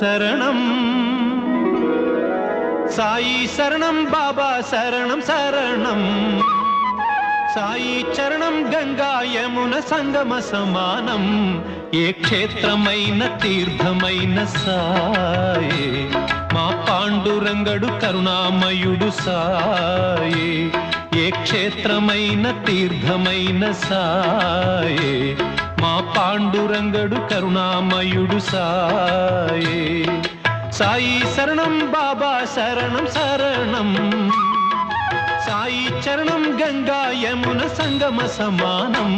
శరణం సాయి శరణం బాబా శరణం శరణం సాయి చరణం గంగా యమున సంగమ సమానం ఏ క్షేత్రమైన తీర్థమైన సాయే మా పాండురంగడు కరుణామయుడు సాయే ఏ క్షేత్రమైన తీర్థమైన సాయే మా పాండురంగడు కరుణామయుడు సాయే సాయి శరణం బాబా శరణం శరణం సాయి చరణం గంగా యమున సంగమ సమానం